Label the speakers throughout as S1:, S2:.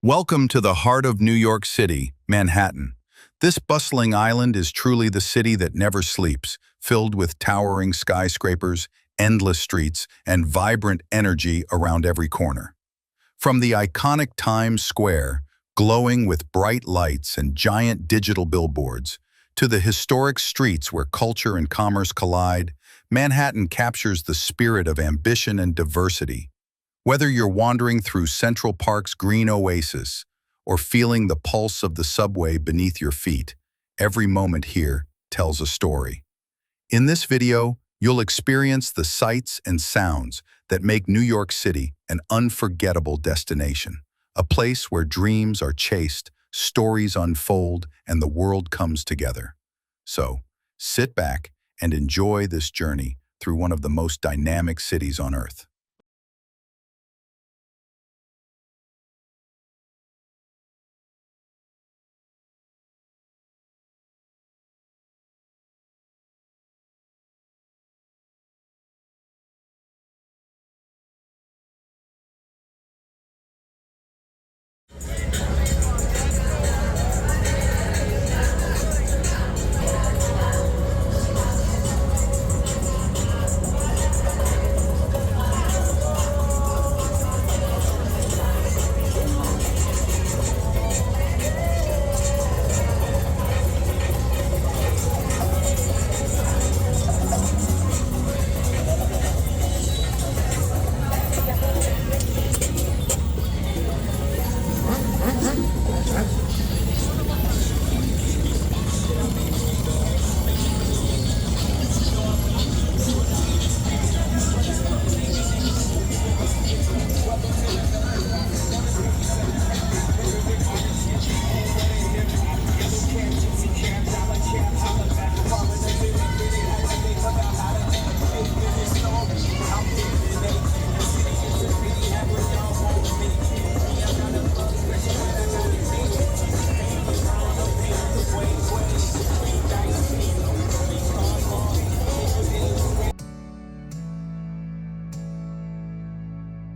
S1: Welcome to the heart of New York City, Manhattan. This bustling island is truly the city that never sleeps, filled with towering skyscrapers, endless streets, and vibrant energy around every corner. From the iconic Times Square, glowing with bright lights and giant digital billboards, to the historic streets where culture and commerce collide, Manhattan captures the spirit of ambition and diversity. Whether you're wandering through Central Park's green oasis or feeling the pulse of the subway beneath your feet, every moment here tells a story. In this video, you'll experience the sights and sounds that make New York City an unforgettable destination, a place where dreams are chased, stories unfold, and the world comes together. So, sit back and enjoy this journey through one of the most dynamic cities on Earth.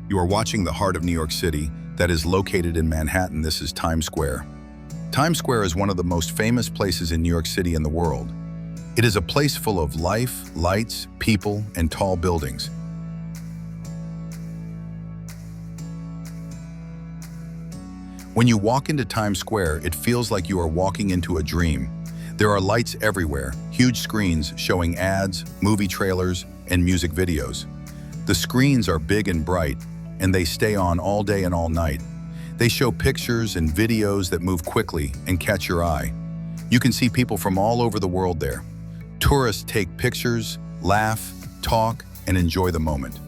S1: You are watching the heart of New York City that is located in Manhattan. This is Times Square. Times Square is one of the most famous places in New York City and the world. It is a place full of life, lights, people, and tall buildings. When you walk into Times Square, it feels like you are walking into a dream. There are lights everywhere, huge screens showing ads, movie trailers, and music videos. The screens are big and bright, and they stay on all day and all night. They show pictures and videos that move quickly and catch your eye. You can see people from all over the world there. Tourists take pictures, laugh, talk, and enjoy the moment.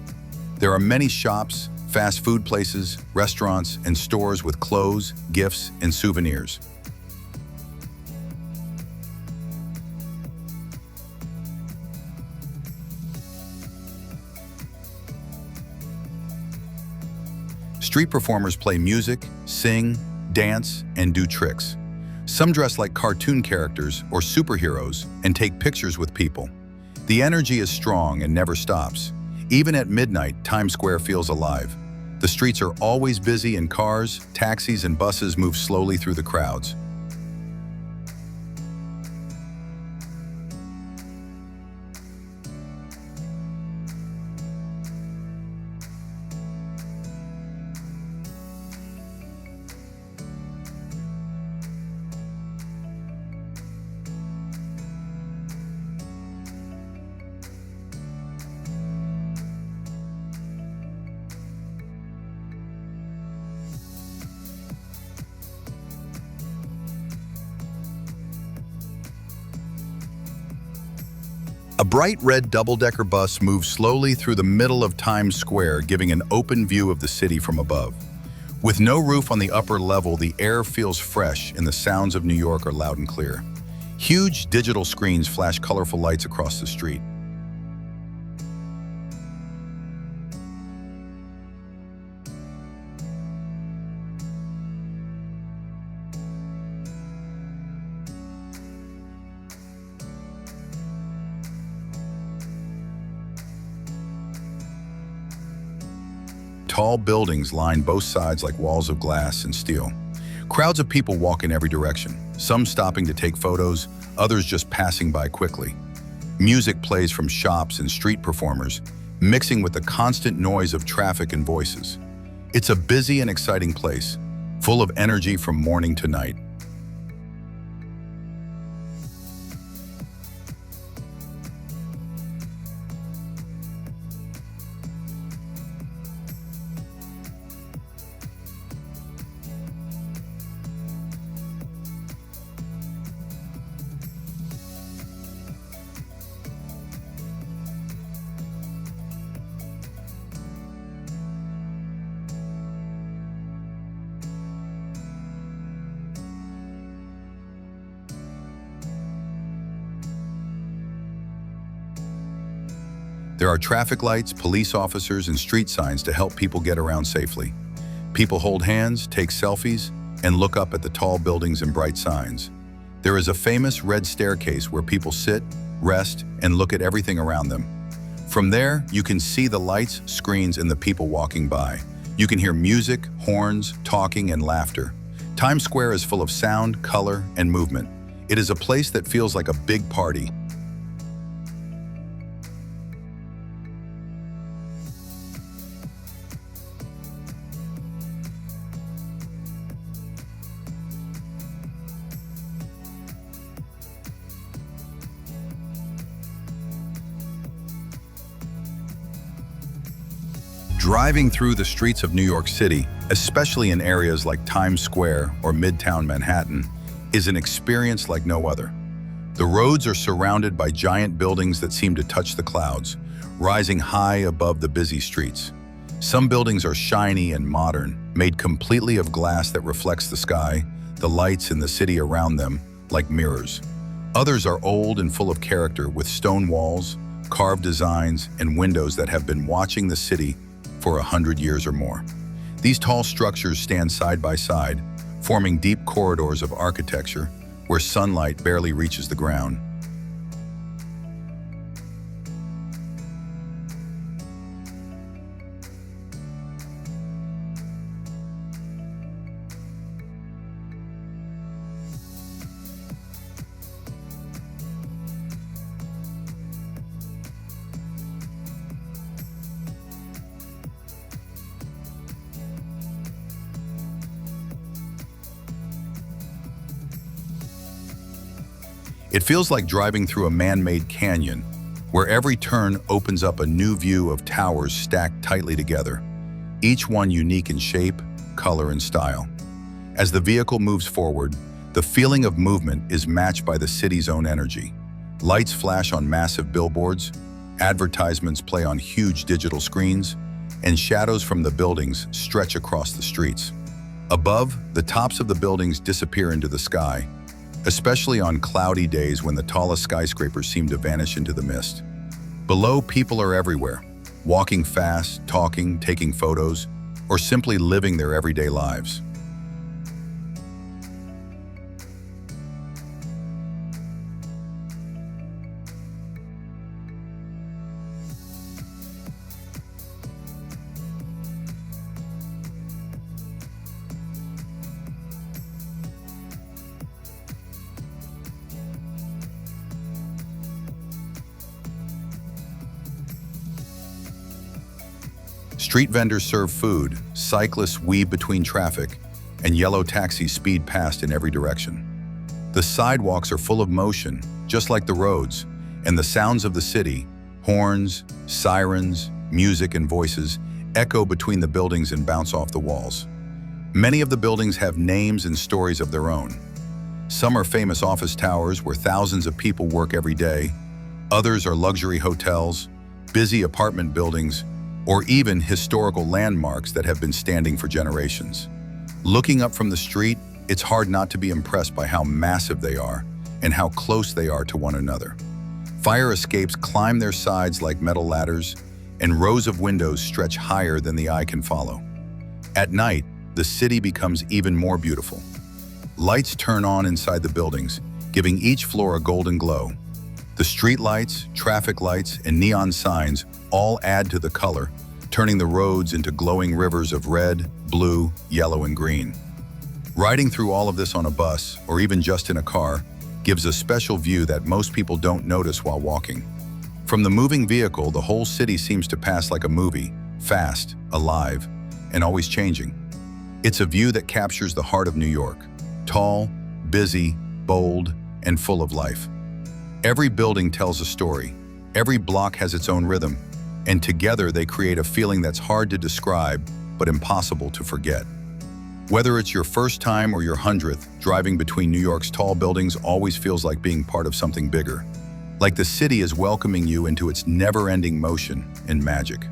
S1: There are many shops, fast food places, restaurants, and stores with clothes, gifts, and souvenirs. Street performers play music, sing, dance, and do tricks. Some dress like cartoon characters or superheroes and take pictures with people. The energy is strong and never stops. Even at midnight, Times Square feels alive. The streets are always busy and cars, taxis, and buses move slowly through the crowds. A bright red double-decker bus moves slowly through the middle of Times Square, giving an open view of the city from above. With no roof on the upper level, the air feels fresh and the sounds of New York are loud and clear. Huge digital screens flash colorful lights across the street. Tall buildings line both sides like walls of glass and steel. Crowds of people walk in every direction, some stopping to take photos, others just passing by quickly. Music plays from shops and street performers, mixing with the constant noise of traffic and voices. It's a busy and exciting place, full of energy from morning to night. There are traffic lights, police officers, and street signs to help people get around safely. People hold hands, take selfies, and look up at the tall buildings and bright signs. There is a famous red staircase where people sit, rest, and look at everything around them. From there, you can see the lights, screens, and the people walking by. You can hear music, horns, talking, and laughter. Times Square is full of sound, color, and movement. It is a place that feels like a big party. Driving through the streets of New York City, especially in areas like Times Square or Midtown Manhattan, is an experience like no other. The roads are surrounded by giant buildings that seem to touch the clouds, rising high above the busy streets. Some buildings are shiny and modern, made completely of glass that reflects the sky, the lights in the city around them, like mirrors. Others are old and full of character, with stone walls, carved designs, and windows that have been watching the city for 100 years or more. These tall structures stand side by side, forming deep corridors of architecture where sunlight barely reaches the ground. It feels like driving through a man-made canyon, where every turn opens up a new view of towers stacked tightly together, each one unique in shape, color, and style. As the vehicle moves forward, the feeling of movement is matched by the city's own energy. Lights flash on massive billboards, advertisements play on huge digital screens, and shadows from the buildings stretch across the streets. Above, the tops of the buildings disappear into the sky, especially on cloudy days when the tallest skyscrapers seem to vanish into the mist. Below, people are everywhere, walking fast, talking, taking photos, or simply living their everyday lives. Street vendors serve food, cyclists weave between traffic, and yellow taxis speed past in every direction. The sidewalks are full of motion, just like the roads, and the sounds of the city, horns, sirens, music, and voices, echo between the buildings and bounce off the walls. Many of the buildings have names and stories of their own. Some are famous office towers where thousands of people work every day. Others are luxury hotels, busy apartment buildings, or even historical landmarks that have been standing for generations. Looking up from the street, it's hard not to be impressed by how massive they are and how close they are to one another. Fire escapes climb their sides like metal ladders, and rows of windows stretch higher than the eye can follow. At night, the city becomes even more beautiful. Lights turn on inside the buildings, giving each floor a golden glow. The street lights, traffic lights, and neon signs all add to the color, turning the roads into glowing rivers of red, blue, yellow, and green. Riding through all of this on a bus, or even just in a car, gives a special view that most people don't notice while walking. From the moving vehicle, the whole city seems to pass like a movie, fast, alive, and always changing. It's a view that captures the heart of New York, tall, busy, bold, and full of life. Every building tells a story, every block has its own rhythm, and together they create a feeling that's hard to describe but impossible to forget. Whether it's your first time or your 100th, driving between New York's tall buildings always feels like being part of something bigger. Like the city is welcoming you into its never-ending motion and magic.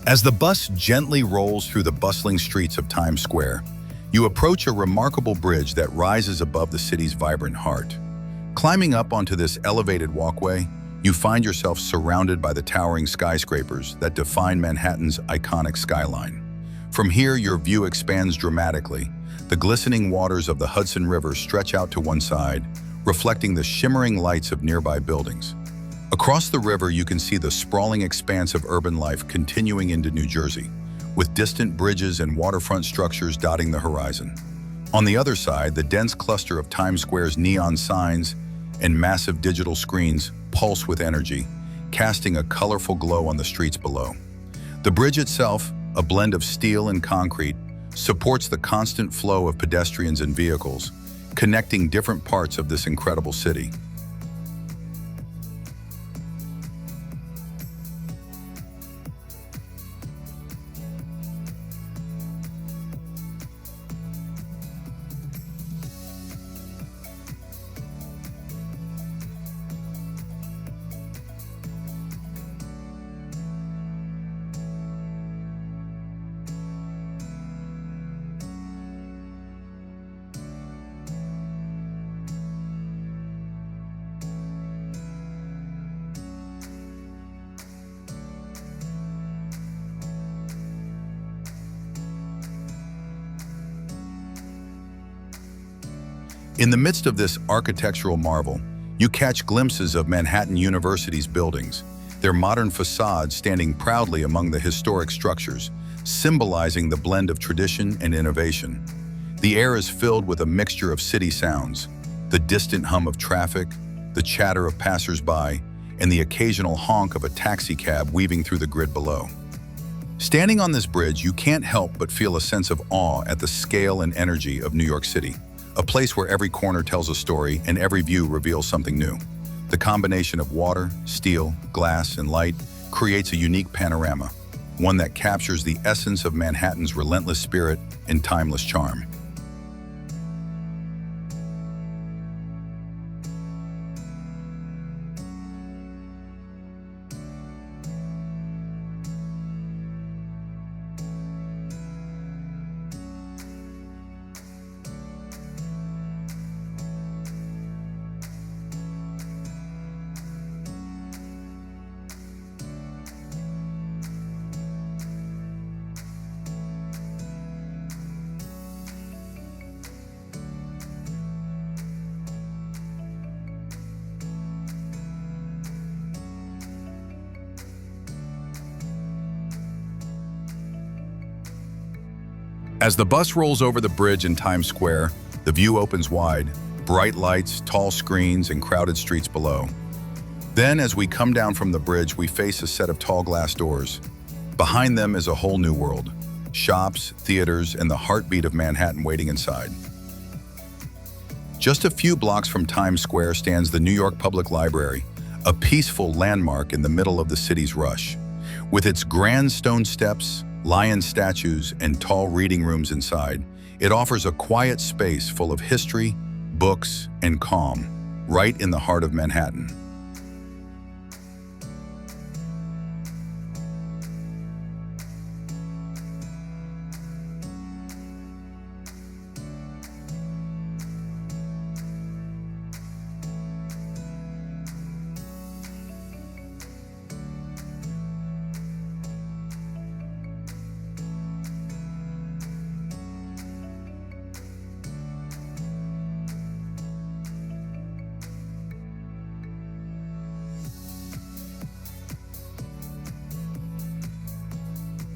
S1: As the bus gently rolls through the bustling streets of Times Square, you approach a remarkable bridge that rises above the city's vibrant heart. Climbing up onto this elevated walkway, you find yourself surrounded by the towering skyscrapers that define Manhattan's iconic skyline. From here, your view expands dramatically. The glistening waters of the Hudson River stretch out to one side, reflecting the shimmering lights of nearby buildings. Across the river, you can see the sprawling expanse of urban life continuing into New Jersey, with distant bridges and waterfront structures dotting the horizon. On the other side, the dense cluster of Times Square's neon signs and massive digital screens pulse with energy, casting a colorful glow on the streets below. The bridge itself, a blend of steel and concrete, supports the constant flow of pedestrians and vehicles, connecting different parts of this incredible city. In the midst of this architectural marvel, you catch glimpses of Manhattan University's buildings, their modern facades standing proudly among the historic structures, symbolizing the blend of tradition and innovation. The air is filled with a mixture of city sounds, the distant hum of traffic, the chatter of passers-by, and the occasional honk of a taxi cab weaving through the grid below. Standing on this bridge, you can't help but feel a sense of awe at the scale and energy of New York City, a place where every corner tells a story and every view reveals something new. The combination of water, steel, glass, and light creates a unique panorama, one that captures the essence of Manhattan's relentless spirit and timeless charm. As the bus rolls over the bridge in Times Square, the view opens wide, bright lights, tall screens, and crowded streets below. Then, as we come down from the bridge, we face a set of tall glass doors. Behind them is a whole new world. Shops, theaters, and the heartbeat of Manhattan waiting inside. Just a few blocks from Times Square stands the New York Public Library, a peaceful landmark in the middle of the city's rush. With its grand stone steps, lion statues, and tall reading rooms inside, it offers a quiet space full of history, books, and calm, right in the heart of Manhattan.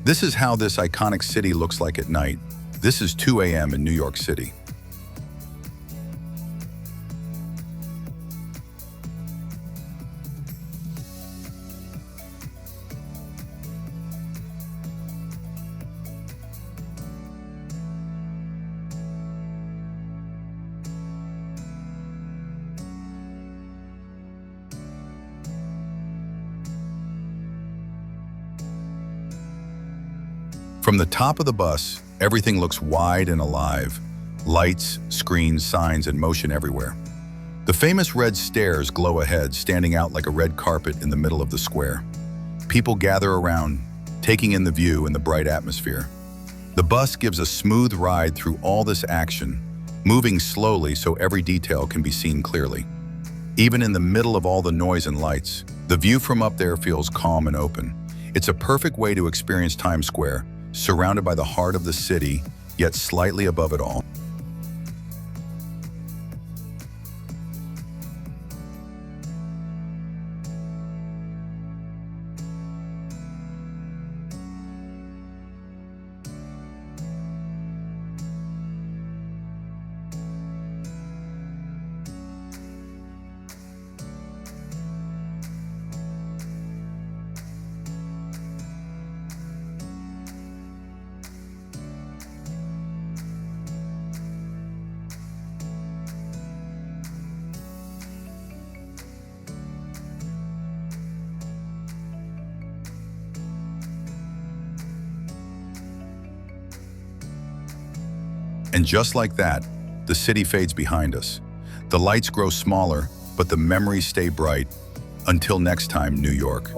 S1: This is how this iconic city looks like at night. This is 2 a.m. in New York City. From the top of the bus, everything looks wide and alive. Lights, screens, signs, and motion everywhere. The famous red stairs glow ahead, standing out like a red carpet in the middle of the square. People gather around, taking in the view and the bright atmosphere. The bus gives a smooth ride through all this action, moving slowly so every detail can be seen clearly. Even in the middle of all the noise and lights, the view from up there feels calm and open. It's a perfect way to experience Times Square, surrounded by the heart of the city, yet slightly above it all. And just like that, the city fades behind us. The lights grow smaller, but the memories stay bright. Until next time, New York.